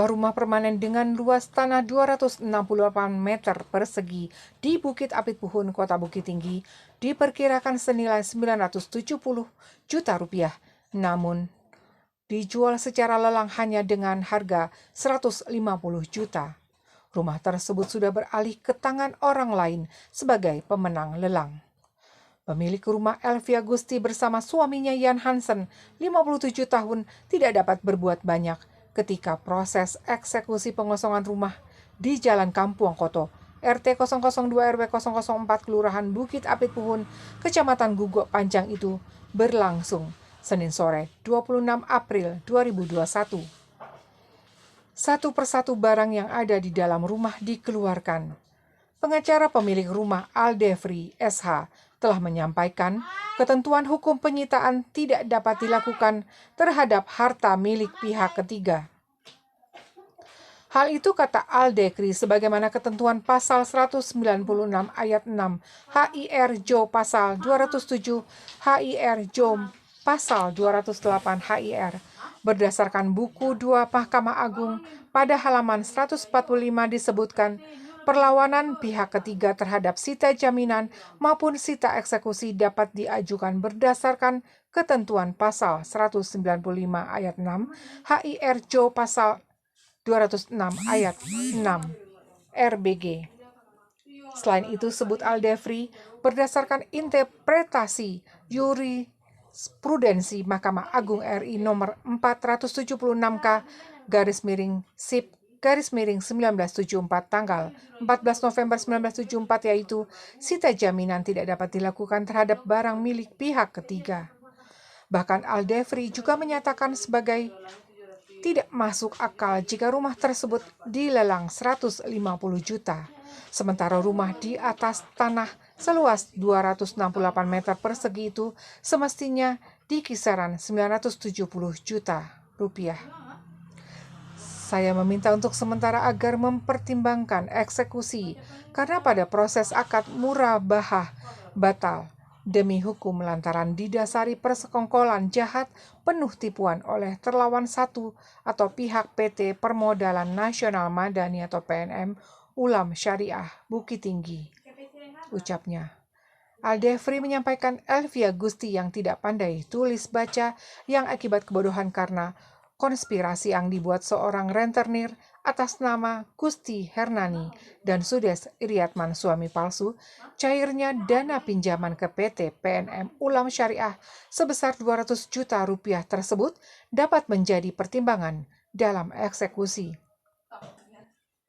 sebuah rumah permanen dengan luas tanah 268 meter persegi di Bukit Apit Puhun, Kota Bukit Tinggi, diperkirakan senilai 970 juta rupiah. Namun, dijual secara lelang hanya dengan harga 150 juta. Rumah tersebut sudah beralih ke tangan orang lain sebagai pemenang lelang. Pemilik rumah Elvia Gusti bersama suaminya Jan Hansen, 57 tahun, tidak dapat berbuat banyak ketika proses eksekusi pengosongan rumah di Jalan Kampuang Koto, RT 002 RW 004 Kelurahan Bukit Apit Puhun, Kecamatan Guguk Panjang itu berlangsung Senin sore 26 April 2021. Satu persatu barang yang ada di dalam rumah dikeluarkan. Pengacara pemilik rumah Aldefri SH telah menyampaikan ketentuan hukum penyitaan tidak dapat dilakukan terhadap harta milik pihak ketiga. Hal itu kata Aldefri sebagaimana ketentuan pasal 196 ayat 6 HIR JO pasal 207 HIR JOM pasal 208 HIR berdasarkan buku 2 Mahkamah Agung pada halaman 145 disebutkan perlawanan pihak ketiga terhadap sita jaminan maupun sita eksekusi dapat diajukan berdasarkan ketentuan pasal 195 ayat 6 HIR JO pasal 206 ayat 6 RBG. Selain itu, sebut Aldefri, berdasarkan interpretasi jurisprudensi Mahkamah Agung RI nomor 476K /SIP/1974 tanggal 14 November 1974 yaitu sita jaminan tidak dapat dilakukan terhadap barang milik pihak ketiga. Bahkan Aldefri juga menyatakan sebagai tidak masuk akal jika rumah tersebut dilelang 150 juta. Sementara rumah di atas tanah seluas 268 meter persegi itu semestinya di kisaran 970 juta rupiah. Saya meminta untuk sementara agar mempertimbangkan eksekusi karena pada proses akad murabahah batal demi hukum lantaran didasari persekongkolan jahat penuh tipuan oleh terlawan satu atau pihak PT Permodalan Nasional Madani atau PNM Ulam Syariah Bukit Tinggi, ucapnya. Aldefri menyampaikan Elvia Gusti yang tidak pandai tulis baca yang akibat kebodohan karena konspirasi yang dibuat seorang rentenir atas nama Gusti Hernani dan Sudes Iriatman suami palsu, cairnya dana pinjaman ke PT PNM Ulam Syariah sebesar 200 juta rupiah tersebut dapat menjadi pertimbangan dalam eksekusi.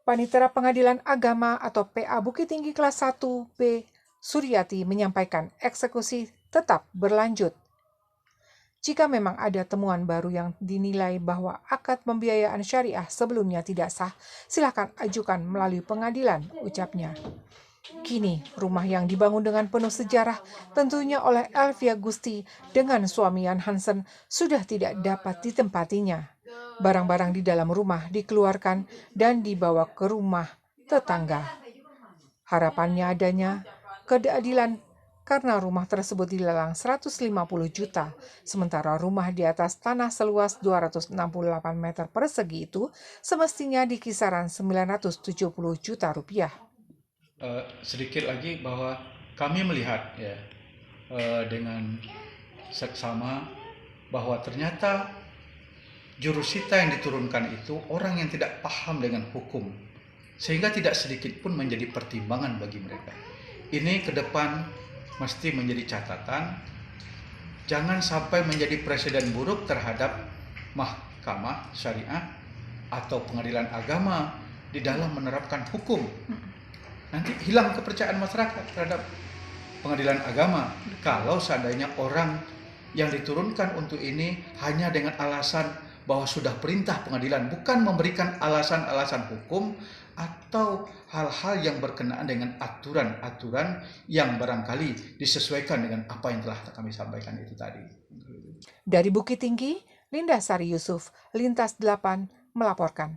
Panitera Pengadilan Agama atau PA Bukit Tinggi kelas 1B Suryati menyampaikan eksekusi tetap berlanjut. Jika memang ada temuan baru yang dinilai bahwa akad pembiayaan syariah sebelumnya tidak sah, silakan ajukan melalui pengadilan, ucapnya. Kini, rumah yang dibangun dengan penuh sejarah tentunya oleh Elvia Gusti dengan suami Jan Hansen sudah tidak dapat ditempatinya. Barang-barang di dalam rumah dikeluarkan dan dibawa ke rumah tetangga. Harapannya adanya keadilan karena rumah tersebut dilelang 150 juta, sementara rumah di atas tanah seluas 268 meter persegi itu semestinya di kisaran 970 juta rupiah. Sedikit lagi bahwa kami melihat dengan seksama bahwa ternyata jurusita yang diturunkan itu orang yang tidak paham dengan hukum, sehingga tidak sedikit pun menjadi pertimbangan bagi mereka. Ini ke depan mesti menjadi catatan, jangan sampai menjadi presiden buruk terhadap mahkamah syariah atau pengadilan agama di dalam menerapkan hukum. Nanti hilang kepercayaan masyarakat terhadap pengadilan agama kalau seandainya orang yang diturunkan untuk ini hanya dengan alasan bahwa sudah perintah pengadilan, bukan memberikan alasan-alasan hukum atau hal-hal yang berkenaan dengan aturan-aturan yang barangkali disesuaikan dengan apa yang telah kami sampaikan itu tadi. Dari Bukit Tinggi, Linda Sari Yusuf, Lintas 8 melaporkan.